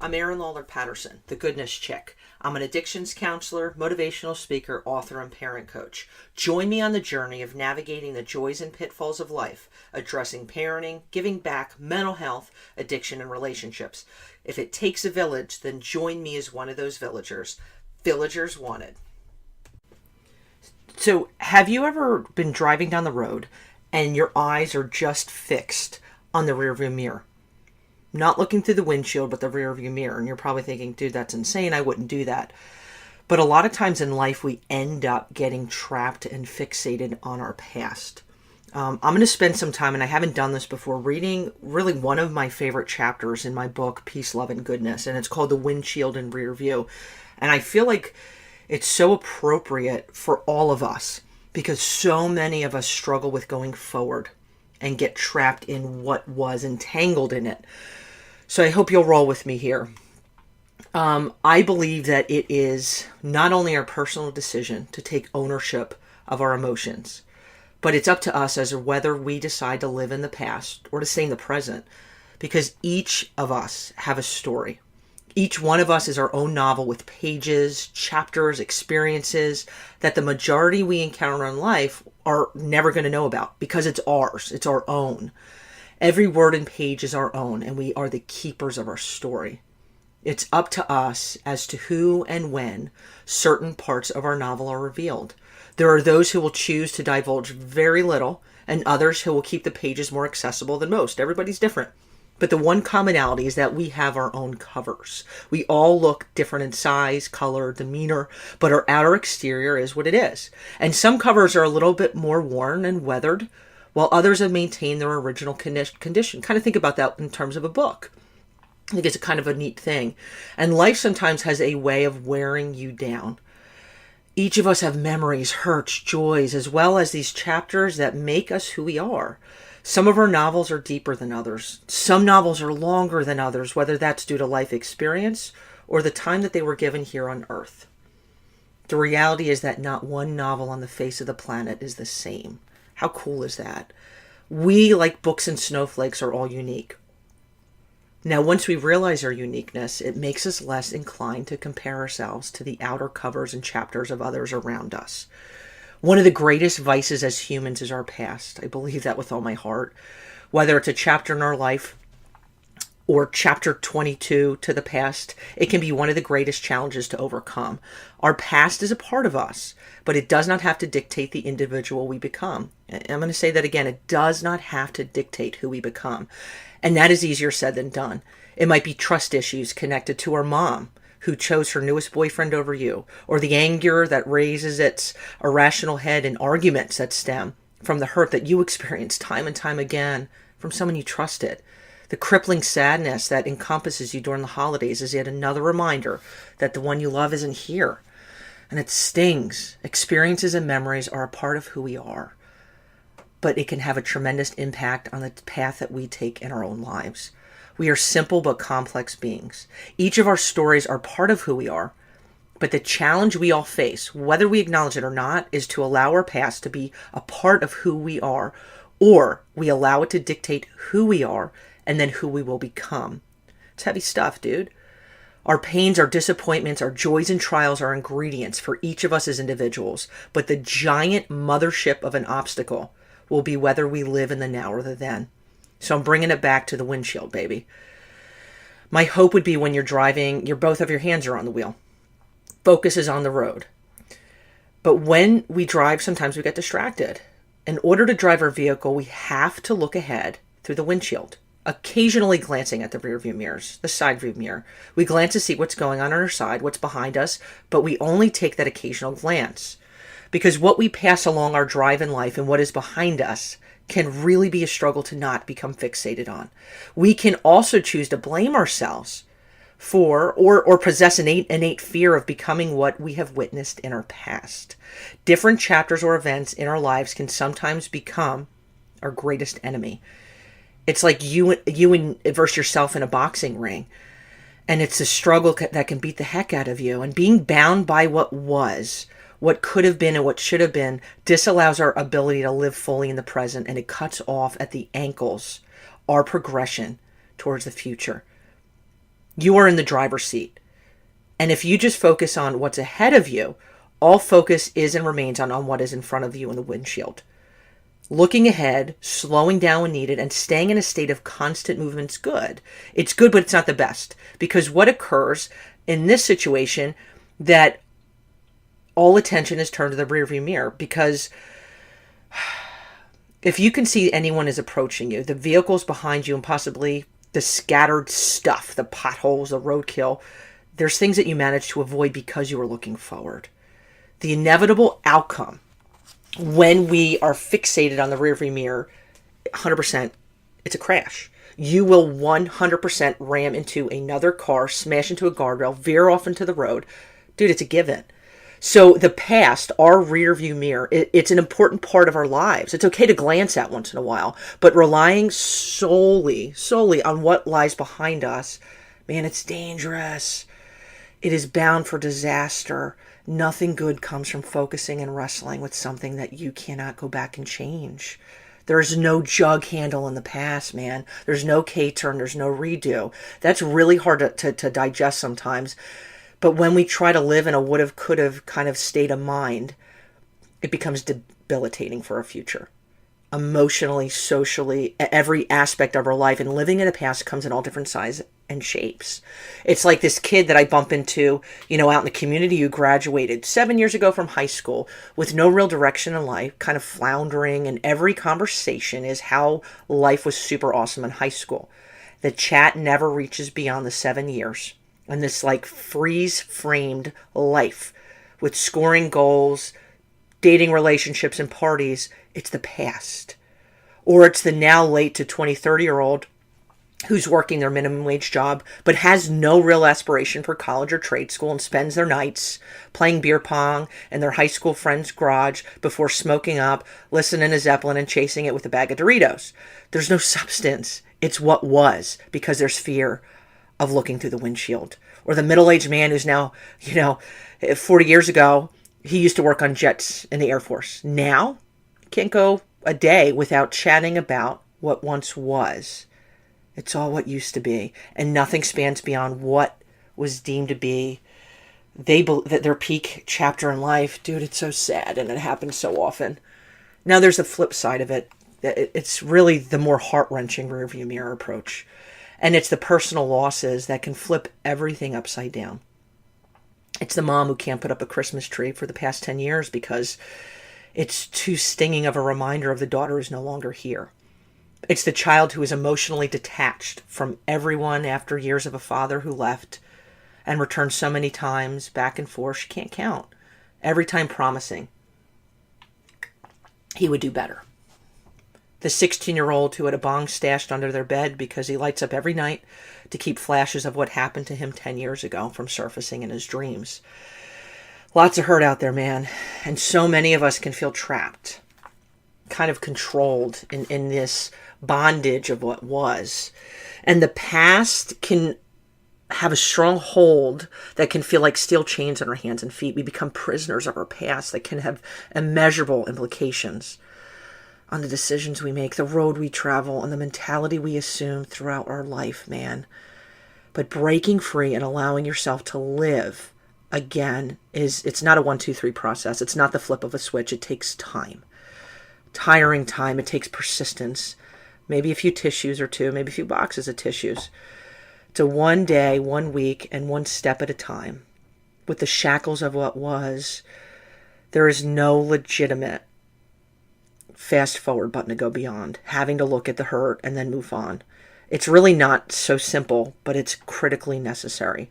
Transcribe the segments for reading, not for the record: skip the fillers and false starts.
I'm Erin Lawler Patterson, the Goodness Chick. I'm an addictions counselor, motivational speaker, author, and parent coach. Join me on the journey of navigating the joys and pitfalls of life, addressing parenting, giving back, mental health, addiction, and relationships. If it takes a village, then join me as one of those villagers. Villagers wanted. So, have you ever been driving down the road and your eyes are just fixed on the rearview mirror? Not looking through the windshield, but the rearview mirror. And you're probably thinking, dude, that's insane. I wouldn't do that. But a lot of times in life, we end up getting trapped and fixated on our past. I'm going to spend some time, and I haven't done this before, reading really one of my favorite chapters in my book, Peace, Love, and Goodness. And it's called The Windshield and Rearview. And I feel like it's so appropriate for all of us because so many of us struggle with going forward and get trapped in what was entangled in it. So I hope you'll roll with me here. I believe that it is not only our personal decision to take ownership of our emotions, but it's up to us as to whether we decide to live in the past or to stay in the present, because each of us have a story. Each one of us is our own novel with pages, chapters, experiences that the majority we encounter in life are never going to know about because it's ours. It's our own. Every word and page is our own, and we are the keepers of our story. It's up to us as to who and when certain parts of our novel are revealed. There are those who will choose to divulge very little, and others who will keep the pages more accessible than most. Everybody's different. But the one commonality is that we have our own covers. We all look different in size, color, demeanor, but our outer exterior is what it is. And some covers are a little bit more worn and weathered, while others have maintained their original condition. Kind of think about that in terms of a book. I think it's a kind of a neat thing. And life sometimes has a way of wearing you down. Each of us have memories, hurts, joys, as well as these chapters that make us who we are. Some of our novels are deeper than others. Some novels are longer than others, whether that's due to life experience or the time that they were given here on Earth. The reality is that not one novel on the face of the planet is the same. How cool is that? We, like books and snowflakes, are all unique. Now, once we realize our uniqueness, it makes us less inclined to compare ourselves to the outer covers and chapters of others around us. One of the greatest vices as humans is our past. I believe that with all my heart. Whether it's a chapter in our life or chapter 22 to the past, it can be one of the greatest challenges to overcome. Our past is a part of us, but it does not have to dictate the individual we become. I'm going to say that again. It does not have to dictate who we become. And that is easier said than done. It might be trust issues connected to our mom, who chose her newest boyfriend over you, or the anger that raises its irrational head in arguments that stem from the hurt that you experience time and time again from someone you trusted. The crippling sadness that encompasses you during the holidays is yet another reminder that the one you love isn't here. And it stings. Experiences and memories are a part of who we are, but it can have a tremendous impact on the path that we take in our own lives. We are simple but complex beings. Each of our stories are part of who we are, but the challenge we all face, whether we acknowledge it or not, is to allow our past to be a part of who we are, or we allow it to dictate who we are and then who we will become. It's heavy stuff, dude. Our pains, our disappointments, our joys and trials are ingredients for each of us as individuals, but the giant mothership of an obstacle will be whether we live in the now or the then. So I'm bringing it back to the windshield, baby. My hope would be when you're driving, both of your hands are on the wheel. Focus is on the road. But when we drive, sometimes we get distracted. In order to drive our vehicle, we have to look ahead through the windshield, occasionally glancing at the rear view mirrors, the side view mirror. We glance to see what's going on our side, what's behind us, but we only take that occasional glance. Because what we pass along our drive in life and what is behind us can really be a struggle to not become fixated on. We can also choose to blame ourselves for or possess an innate fear of becoming what we have witnessed in our past. Different chapters or events in our lives can sometimes become our greatest enemy. It's like you versus yourself in a boxing ring. And it's a struggle that can beat the heck out of you. And being bound by what was, what could have been, and what should have been disallows our ability to live fully in the present, and it cuts off at the ankles our progression towards the future. You are in the driver's seat. And if you just focus on what's ahead of you, all focus is and remains on what is in front of you in the windshield. Looking ahead, slowing down when needed, and staying in a state of constant movement is good. It's good, but it's not the best. Because what occurs in this situation, that all attention is turned to the rearview mirror. Because if you can see anyone is approaching you, the vehicles behind you, and possibly the scattered stuff, the potholes, the roadkill, there's things that you manage to avoid because you were looking forward. The inevitable outcome when we are fixated on the rearview mirror, 100%, it's a crash. You will 100% ram into another car, smash into a guardrail, veer off into the road. Dude, it's a given. So the past, our rearview mirror, it's an important part of our lives. It's okay to glance at once in a while, but relying solely on what lies behind us, man, it's dangerous. It is bound for disaster. Nothing good comes from focusing and wrestling with something that you cannot go back and change. There's no jug handle in the past, man. There's no K-turn. There's no redo. That's really hard to digest sometimes. But when we try to live in a would have, could have kind of state of mind, it becomes debilitating for our future. Emotionally, socially, every aspect of our life. And living in the past comes in all different sizes and shapes. It's like this kid that I bump into, out in the community who graduated 7 years ago from high school with no real direction in life, kind of floundering, and every conversation is how life was super awesome in high school. The chat never reaches beyond the 7 years. And this like freeze-framed life with scoring goals, dating relationships, and parties, it's the past. Or it's the now late to 20, 30-year-old who's working their minimum wage job but has no real aspiration for college or trade school and spends their nights playing beer pong in their high school friend's garage before smoking up, listening to Zeppelin, and chasing it with a bag of Doritos. There's no substance. It's what was, because there's fear of looking through the windshield. Or the middle-aged man who's now, 40 years ago, he used to work on jets in the Air Force. Now, can't go a day without chatting about what once was. It's all what used to be, and nothing spans beyond what was deemed to be their peak chapter in life. Dude, it's so sad, and it happens so often. Now, there's a flip side of it. It's really the more heart-wrenching rearview mirror approach, and it's the personal losses that can flip everything upside down. It's the mom who can't put up a Christmas tree for the past 10 years because it's too stinging of a reminder of the daughter who's no longer here. It's the child who is emotionally detached from everyone after years of a father who left and returned so many times back and forth she can't count. Every time promising he would do better. The 16-year-old who had a bong stashed under their bed because he lights up every night to keep flashes of what happened to him 10 years ago from surfacing in his dreams. Lots of hurt out there, man. And so many of us can feel trapped, kind of controlled in this bondage of what was. And the past can have a strong hold that can feel like steel chains on our hands and feet. We become prisoners of our past that can have immeasurable implications on the decisions we make, the road we travel, and the mentality we assume throughout our life, man. But breaking free and allowing yourself to live again it's not a 1, 2, 3 process. It's not the flip of a switch. It takes time. Tiring time. It takes persistence. Maybe a few tissues or two, maybe a few boxes of tissues. It's a one day, 1 week, and one step at a time. With the shackles of what was, there is no legitimate fast forward button to go beyond, having to look at the hurt and then move on. It's really not so simple, but it's critically necessary.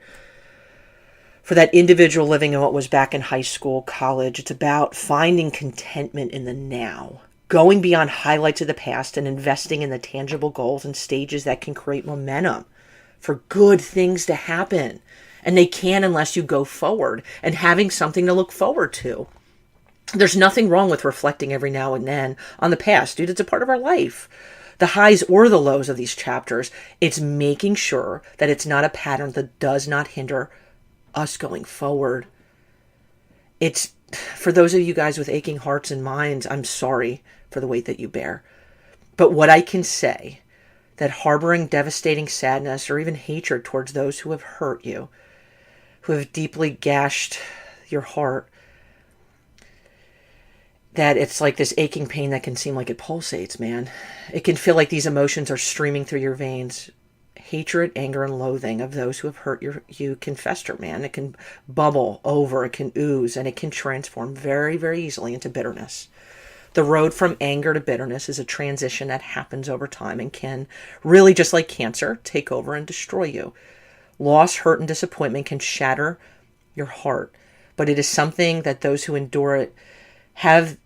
For that individual living in what was back in high school, college, it's about finding contentment in the now, going beyond highlights of the past and investing in the tangible goals and stages that can create momentum for good things to happen. And they can unless you go forward and having something to look forward to. There's nothing wrong with reflecting every now and then on the past, dude. It's a part of our life. The highs or the lows of these chapters, it's making sure that it's not a pattern that does not hinder us going forward. It's, for those of you guys with aching hearts and minds, I'm sorry for the weight that you bear. But what I can say that harboring devastating sadness or even hatred towards those who have hurt you, who have deeply gashed your heart, that it's like this aching pain that can seem like it pulsates, man. It can feel like these emotions are streaming through your veins. Hatred, anger, and loathing of those who have hurt you can fester, man. It can bubble over, it can ooze, and it can transform very, very easily into bitterness. The road from anger to bitterness is a transition that happens over time and can really, just like cancer, take over and destroy you. Loss, hurt, and disappointment can shatter your heart, but it is something that those who endure it have.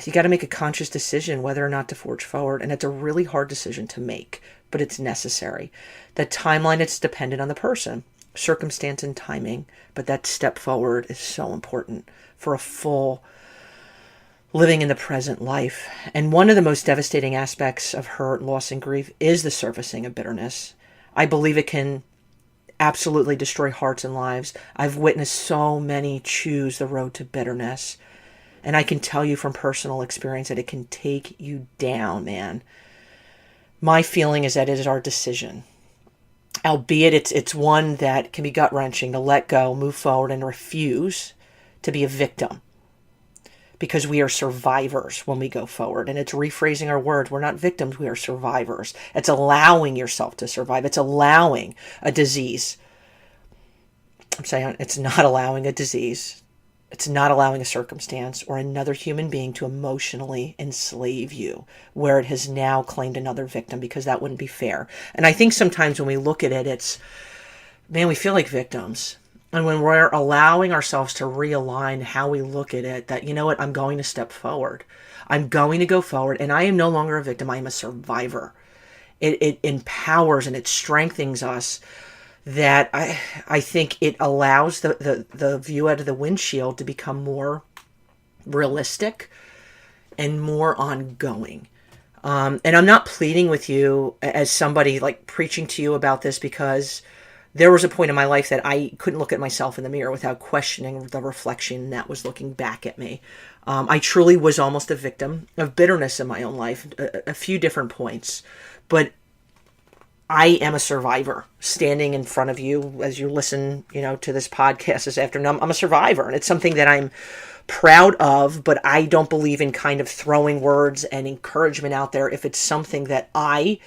You got to make a conscious decision whether or not to forge forward, and it's a really hard decision to make, but it's necessary. The timeline, it's dependent on the person, circumstance, and timing, but that step forward is so important for a full living in the present life. And one of the most devastating aspects of hurt, loss, and grief is the surfacing of bitterness. I believe it can absolutely destroy hearts and lives. I've witnessed so many choose the road to bitterness. And I can tell you from personal experience that it can take you down, man. My feeling is that it is our decision. Albeit it's one that can be gut-wrenching to let go, move forward, and refuse to be a victim. Because we are survivors when we go forward. And it's rephrasing our words. We're not victims, we are survivors. It's allowing yourself to survive. It's allowing a disease. I'm saying it's not allowing a disease. It's not allowing a circumstance or another human being to emotionally enslave you, where it has now claimed another victim, because that wouldn't be fair. And I think sometimes when we look at it, it's, man, we feel like victims. And when we're allowing ourselves to realign how we look at it, that, you know what, I'm going to step forward. I'm going to go forward, and I am no longer a victim. I am a survivor. It empowers and it strengthens us. That I think it allows the view out of the windshield to become more realistic and more ongoing. And I'm not pleading with you as somebody like preaching to you about this, because there was a point in my life that I couldn't look at myself in the mirror without questioning the reflection that was looking back at me. I truly was almost a victim of bitterness in my own life, a few different points. But I am a survivor standing in front of you as you listen, to this podcast this afternoon. I'm a survivor, and it's something that I'm proud of, but I don't believe in kind of throwing words and encouragement out there if it's something that I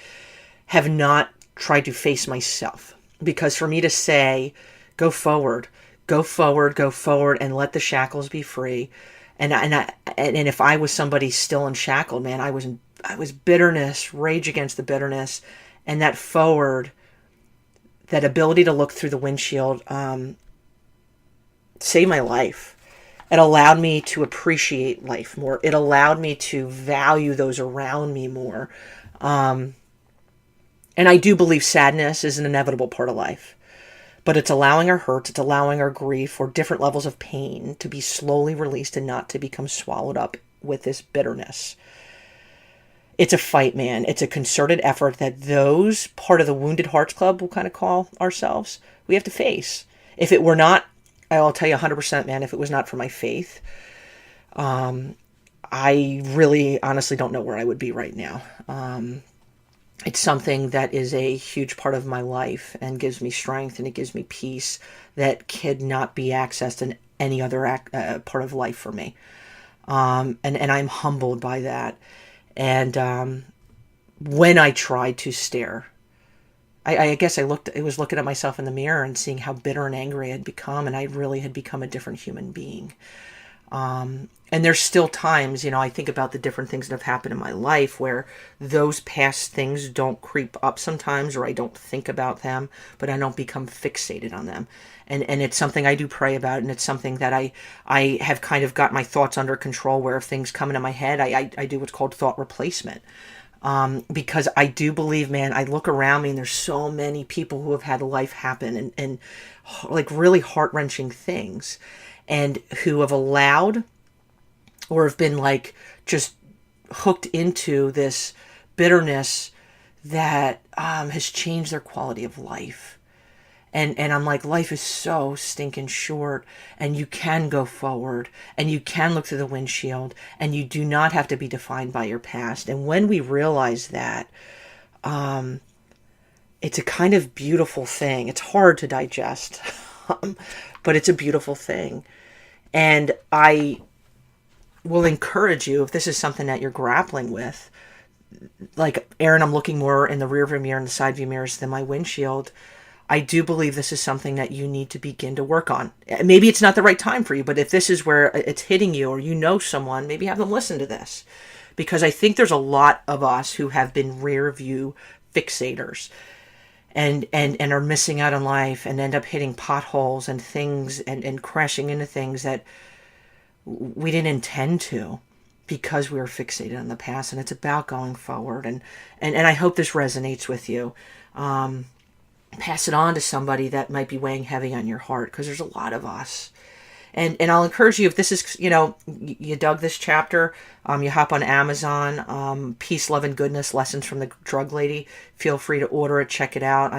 have not tried to face myself. Because for me to say, go forward, go forward, go forward, and let the shackles be free. And if I was somebody still unshackled, man, I was bitterness, rage against the bitterness. And that forward, that ability to look through the windshield, saved my life. It allowed me to appreciate life more. It allowed me to value those around me more. And I do believe sadness is an inevitable part of life. But it's allowing our hurts, it's allowing our grief or different levels of pain to be slowly released and not to become swallowed up with this bitterness. It's a fight, man. It's a concerted effort that those part of the Wounded Hearts Club we'll kind of call ourselves, we have to face. If it were not, I'll tell you 100%, man, if it was not for my faith, I really honestly don't know where I would be right now. It's something that is a huge part of my life and gives me strength and it gives me peace that cannot be accessed in any other part of life for me. And I'm humbled by that. And when I tried to stare, I guess I was looking at myself in the mirror and seeing how bitter and angry I had become, and I really had become a different human being. And there's still times, I think about the different things that have happened in my life where those past things don't creep up sometimes, or I don't think about them, but I don't become fixated on them. And it's something I do pray about, and it's something that I have kind of got my thoughts under control, where if things come into my head, I do what's called thought replacement. Because I do believe, man, I look around me and there's so many people who have had life happen and like really heart-wrenching things, and who have allowed or have been like just hooked into this bitterness that has changed their quality of life. And I'm like, life is so stinking short, and you can go forward, and you can look through the windshield, and you do not have to be defined by your past. And when we realize that, It's a kind of beautiful thing. It's hard to digest, but it's a beautiful thing. And I will encourage you, if this is something that you're grappling with, like, Aaron, I'm looking more in the rear view mirror and the side view mirrors than my windshield. I do believe this is something that you need to begin to work on. Maybe it's not the right time for you, but if this is where it's hitting you, or you know someone, maybe have them listen to this. Because I think there's a lot of us who have been rear view fixators and are missing out on life and end up hitting potholes and things and crashing into things that we didn't intend to, because we were fixated on the past. And it's about going forward. And I hope this resonates with you. Pass it on to somebody that might be weighing heavy on your heart, because there's a lot of us. And I'll encourage you, if this is, you dug this chapter, you hop on Amazon, Peace, Love, and Goodness, Lessons from the Drug Lady. Feel free to order it, check it out.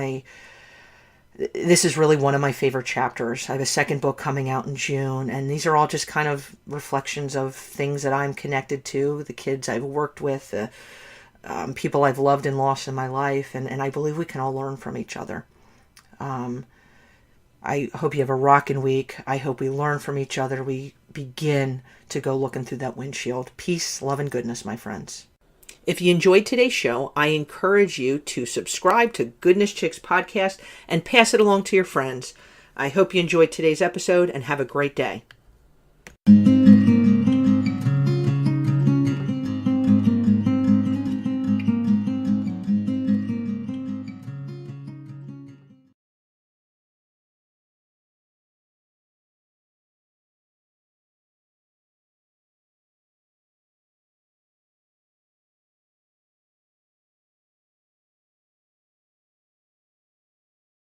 This is really one of my favorite chapters. I have a second book coming out in June, and these are all just kind of reflections of things that I'm connected to, the kids I've worked with, people I've loved and lost in my life, and I believe we can all learn from each other. I hope you have a rockin' week. I hope we learn from each other. We begin to go looking through that windshield. Peace, love, and goodness, my friends. If you enjoyed today's show, I encourage you to subscribe to Goodness Chicks Podcast and pass it along to your friends. I hope you enjoyed today's episode and have a great day.